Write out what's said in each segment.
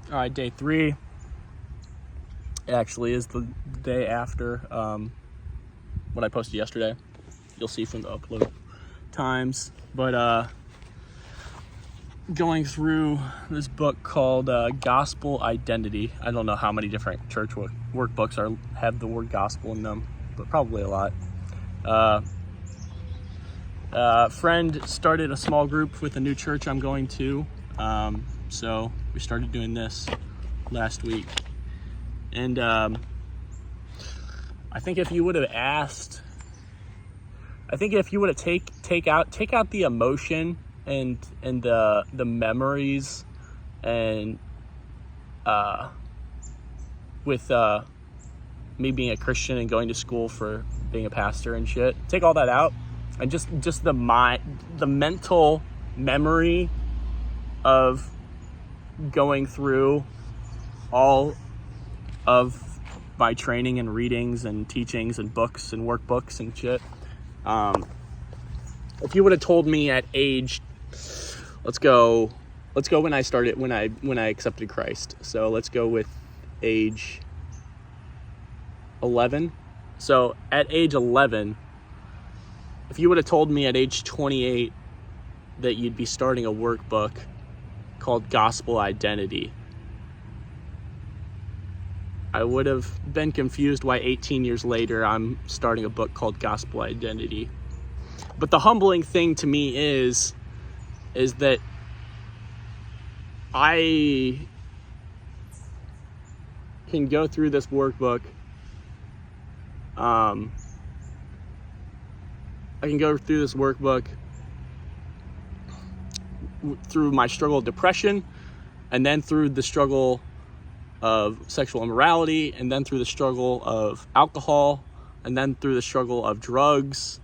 All right, day 3 actually is the day after what I posted yesterday. You'll see from the upload times. But going through this book called Gospel Identity. I don't know how many different church workbooks have the word gospel in them, but probably a lot. A friend started a small group with a new church I'm going to. So we started doing this last week. And I think if you would have take out the emotion and the memories and with me being a Christian and going to school for being a pastor and shit, take all that out and just the mental memory of going through all of my training and readings and teachings and books and workbooks and shit. If you would have told me at age, let's go when I accepted Christ. So let's go with age 11. So at age 11, if you would have told me at age 28 that you'd be starting a workbook called Gospel Identity, I would have been confused why 18 years later I'm starting a book called Gospel Identity. But the humbling thing to me is that I can go through this workbook. Through my struggle of depression, and then through the struggle of sexual immorality, and then through the struggle of alcohol, and then through the struggle of drugs,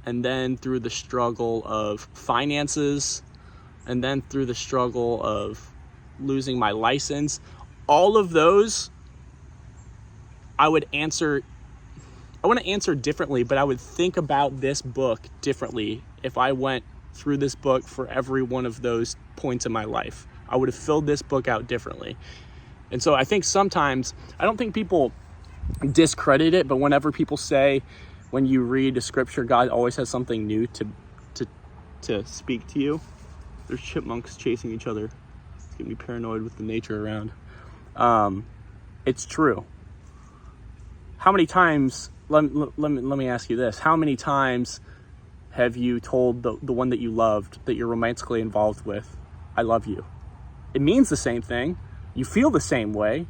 and then through the struggle of finances, and then through the struggle of losing my license. All of those, I want to answer differently, but I would think about this book differently if I went through this book for every one of those points in my life. I would have filled this book out differently. And so I think sometimes, I don't think people discredit it, but whenever people say, when you read a scripture, God always has something new to speak to you. There's chipmunks chasing each other. It's getting me paranoid with the nature around. It's true. How many times, let me ask you this, how many times have you told the one that you loved, that you're romantically involved with, I love you? It means the same thing. You feel the same way.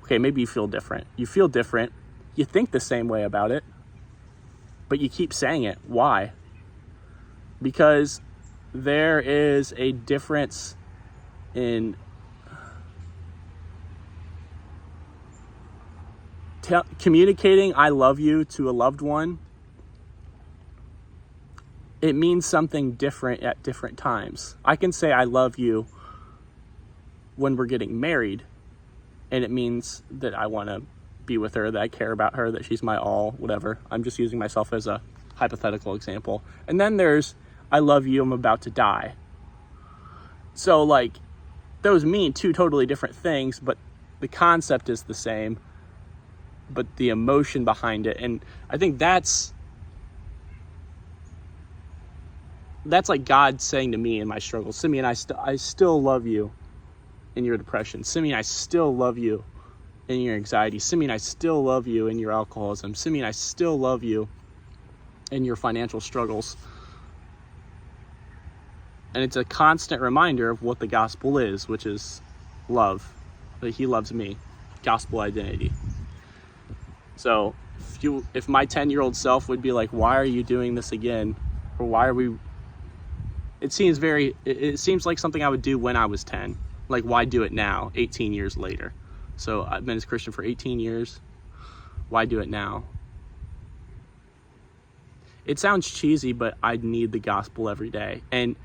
Okay, maybe you feel different. You feel different. You think the same way about it, but you keep saying it. Why? Because there is a difference in communicating I love you to a loved one. It means something different at different times. I can say I love you when we're getting married, and it means that I want to be with her, that I care about her, that she's my all, whatever. I'm just using myself as a hypothetical example. And then there's, I love you, I'm about to die. So like, those mean two totally different things, but the concept is the same, but the emotion behind it. And I think that's like God saying to me in my struggles, Simeon, I still love you in your depression. Simeon, I still love you in your anxiety. Simeon, I still love you in your alcoholism. Simeon, I still love you in your financial struggles. And it's a constant reminder of what the gospel is, which is love, that he loves me, gospel identity. So if my 10-year-old self would be like, why are you doing this again? Or why are we, it seems like something I would do when I was 10. Like, why do it now, 18 years later? So I've been a Christian for 18 years. Why do it now? It sounds cheesy, but I need the gospel every day. And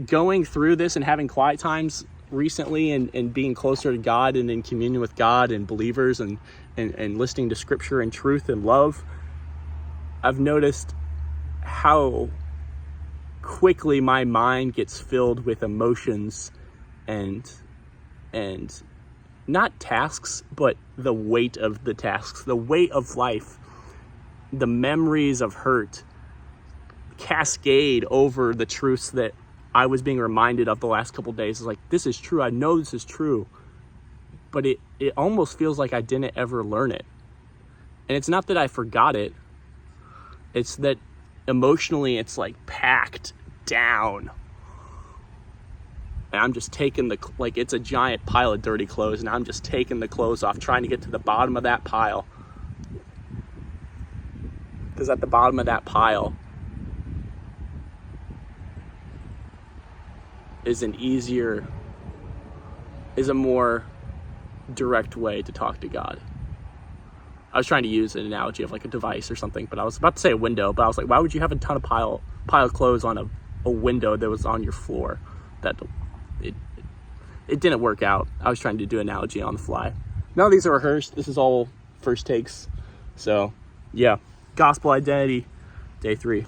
going through this and having quiet times recently and being closer to God and in communion with God and believers and listening to scripture and truth and love, I've noticed how quickly my mind gets filled with emotions and and not tasks, but the weight of the tasks, the weight of life, the memories of hurt cascade over the truths that I was being reminded of the last couple of days. It's like, this is true. I know this is true, but it almost feels like I didn't ever learn it. And it's not that I forgot it. It's that emotionally it's like packed down. And I'm just taking like it's a giant pile of dirty clothes, and I'm just taking the clothes off, trying to get to the bottom of that pile. Because at the bottom of that pile is a more direct way to talk to God. I was trying to use an analogy of like a device or something, but I was about to say a window, but I was like, why would you have a ton of pile of clothes on a window that was on your floor? That it didn't work out. I was trying to do an analogy on the fly. None of these are rehearsed. This is all first takes. So yeah, gospel identity, day 3.